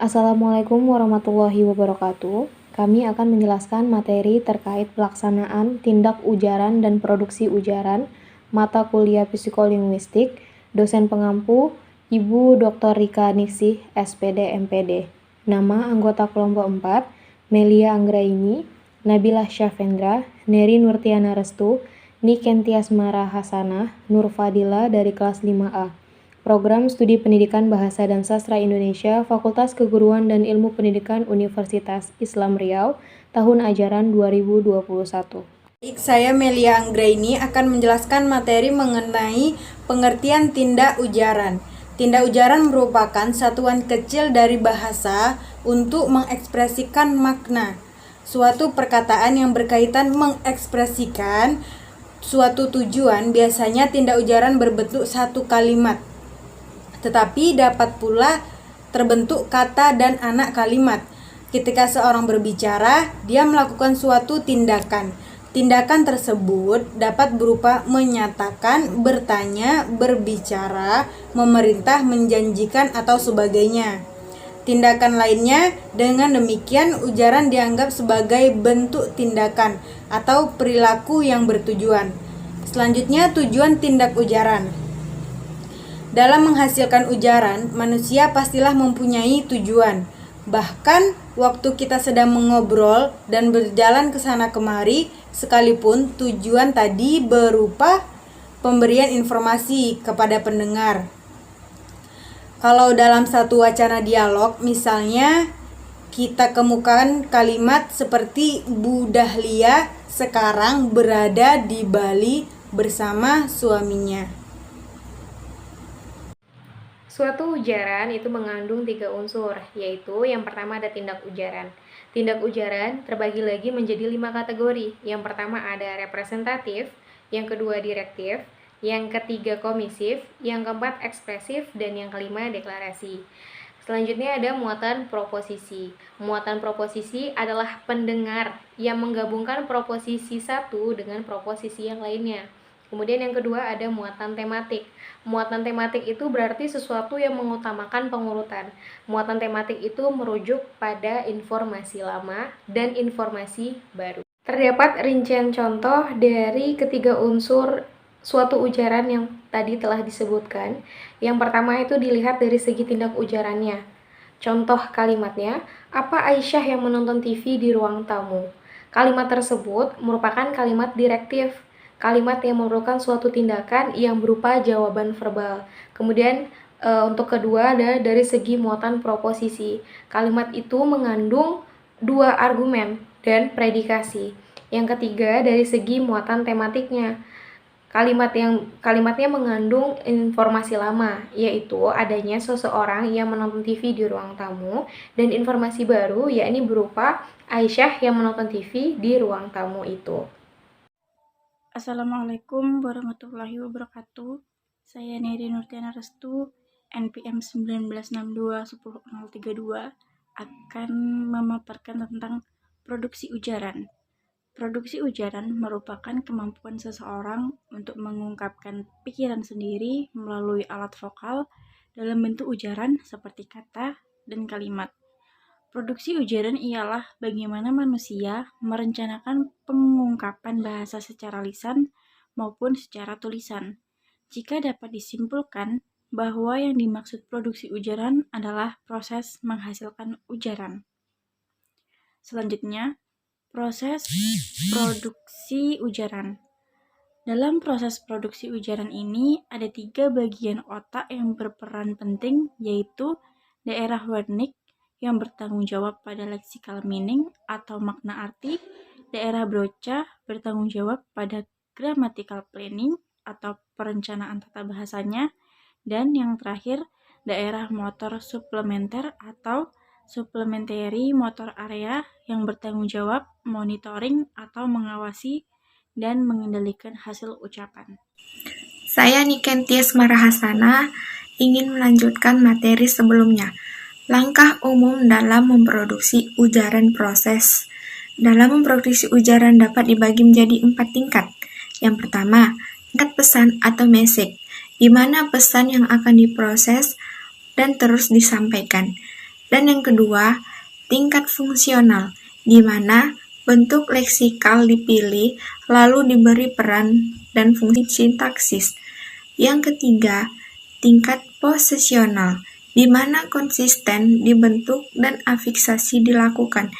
Assalamualaikum warahmatullahi wabarakatuh. Kami akan menjelaskan materi terkait pelaksanaan tindak ujaran dan produksi ujaran, mata kuliah psikolinguistik, dosen pengampu, Ibu Dr. Rika Ningsih, SPD MPD. Nama anggota kelompok 4, Melia Anggraini, Nabila Syafendra, Neri Nurtiana Restu, Nikentias Mara Hasanah, Nur Fadila dari kelas 5A. Program Studi Pendidikan Bahasa dan Sastra Indonesia, Fakultas Keguruan dan Ilmu Pendidikan Universitas Islam Riau, tahun ajaran 2021. Saya Melia Anggraini akan menjelaskan materi mengenai pengertian tindak ujaran. Tindak ujaran merupakan satuan kecil dari bahasa untuk mengekspresikan makna. Suatu perkataan yang berkaitan mengekspresikan suatu tujuan, biasanya tindak ujaran berbentuk satu kalimat, tetapi dapat pula terbentuk kata dan anak kalimat. Ketika seorang berbicara, dia melakukan suatu tindakan. Tindakan tersebut dapat berupa menyatakan, bertanya, berbicara, memerintah, menjanjikan, atau sebagainya. Tindakan lainnya, dengan demikian ujaran dianggap sebagai bentuk tindakan atau perilaku yang bertujuan. Selanjutnya, tujuan tindak ujaran. Dalam menghasilkan ujaran, manusia pastilah mempunyai tujuan. Bahkan waktu kita sedang mengobrol dan berjalan ke sana kemari, sekalipun tujuan tadi berupa pemberian informasi kepada pendengar. Kalau dalam satu wacana dialog, misalnya kita kemukakan kalimat seperti Bu Dahlia sekarang berada di Bali bersama suaminya. Suatu ujaran itu mengandung 3 unsur, yaitu yang pertama ada tindak ujaran. Tindak ujaran terbagi lagi menjadi 5 kategori. Yang pertama ada representatif, yang kedua direktif, yang ketiga komisif, yang keempat ekspresif, dan yang kelima deklarasi. Selanjutnya ada muatan proposisi. Muatan proposisi adalah pendengar yang menggabungkan proposisi satu dengan proposisi yang lainnya. Kemudian yang kedua ada muatan tematik. Muatan tematik itu berarti sesuatu yang mengutamakan pengurutan. Muatan tematik itu merujuk pada informasi lama dan informasi baru. Terdapat rincian contoh dari ketiga unsur suatu ujaran yang tadi telah disebutkan. Yang pertama itu dilihat dari segi tindak ujarannya. Contoh kalimatnya, apa Aisyah yang menonton TV di ruang tamu? Kalimat tersebut merupakan kalimat direktif. Kalimat yang merupakan suatu tindakan yang berupa jawaban verbal. Kemudian untuk kedua ada dari segi muatan proposisi. Kalimat itu mengandung 2 argumen dan predikasi. Yang ketiga dari segi muatan tematiknya. Kalimatnya mengandung informasi lama, yaitu adanya seseorang yang menonton TV di ruang tamu, dan informasi baru yakni berupa Aisyah yang menonton TV di ruang tamu itu. Assalamualaikum warahmatullahi wabarakatuh. Saya Neri Nurtiana Restu, NPM 1962-10032, akan memaparkan tentang produksi ujaran. Produksi ujaran merupakan kemampuan seseorang untuk mengungkapkan pikiran sendiri melalui alat vokal dalam bentuk ujaran seperti kata dan kalimat. Produksi ujaran ialah bagaimana manusia merencanakan pengungkapan bahasa secara lisan maupun secara tulisan. Jika dapat disimpulkan bahwa yang dimaksud produksi ujaran adalah proses menghasilkan ujaran. Selanjutnya, proses produksi ujaran. Dalam proses produksi ujaran ini ada 3 bagian otak yang berperan penting, yaitu daerah Wernicke yang bertanggung jawab pada lexical meaning atau makna arti, daerah Broca bertanggung jawab pada grammatical planning atau perencanaan tata bahasanya, dan yang terakhir daerah motor suplementer atau supplementary motor area yang bertanggung jawab monitoring atau mengawasi dan mengendalikan hasil ucapan. Saya Nikentias Mara Hasanah ingin melanjutkan materi sebelumnya. Langkah umum dalam memproduksi ujaran proses. Dalam memproduksi ujaran dapat dibagi menjadi 4 tingkat. Yang pertama, tingkat pesan atau message, di mana pesan yang akan diproses dan terus disampaikan. Dan yang kedua, tingkat fungsional, di mana bentuk leksikal dipilih lalu diberi peran dan fungsi sintaksis. Yang ketiga, tingkat posesional, di mana konsisten dibentuk dan afiksasi dilakukan.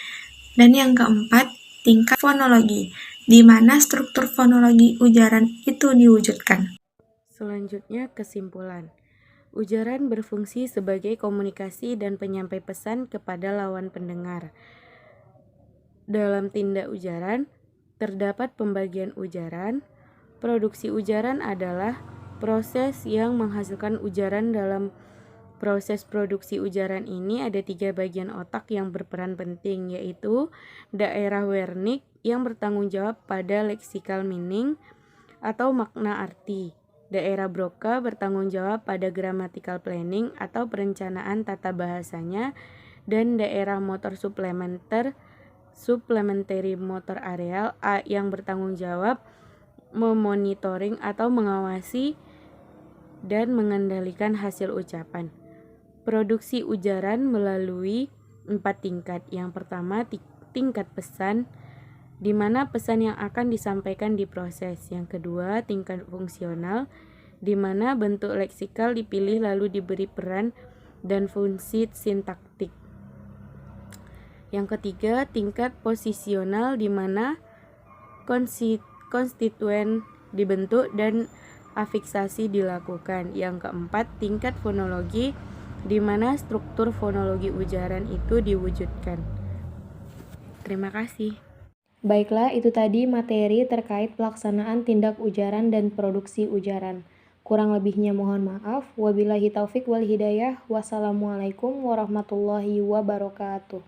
Dan yang keempat, tingkat fonologi, di mana struktur fonologi ujaran itu diwujudkan. Selanjutnya, kesimpulan. Ujaran berfungsi sebagai komunikasi dan penyampai pesan kepada lawan pendengar. Dalam tindak ujaran, terdapat pembagian ujaran. Produksi ujaran adalah proses yang menghasilkan ujaran. Dalam proses produksi ujaran ini ada 3 bagian otak yang berperan penting, yaitu daerah Wernicke yang bertanggung jawab pada lexical meaning atau makna arti. Daerah Broca bertanggung jawab pada grammatical planning atau perencanaan tata bahasanya, dan daerah motor supplementary motor areal yang bertanggung jawab memonitoring atau mengawasi dan mengendalikan hasil ucapan. Produksi ujaran melalui 4 tingkat. Yang pertama, tingkat pesan, di mana pesan yang akan disampaikan diproses. Yang kedua, tingkat fungsional, di mana bentuk leksikal dipilih lalu diberi peran dan fungsi sintaktik. Yang ketiga, tingkat posisional, di mana konstituen dibentuk dan afiksasi dilakukan. Yang keempat, tingkat fonologi, di mana struktur fonologi ujaran itu diwujudkan. Terima kasih. Baiklah, itu tadi materi terkait pelaksanaan tindak ujaran dan produksi ujaran. Kurang lebihnya mohon maaf. Wabillahi taufik wal hidayah. Wassalamualaikum warahmatullahi wabarakatuh.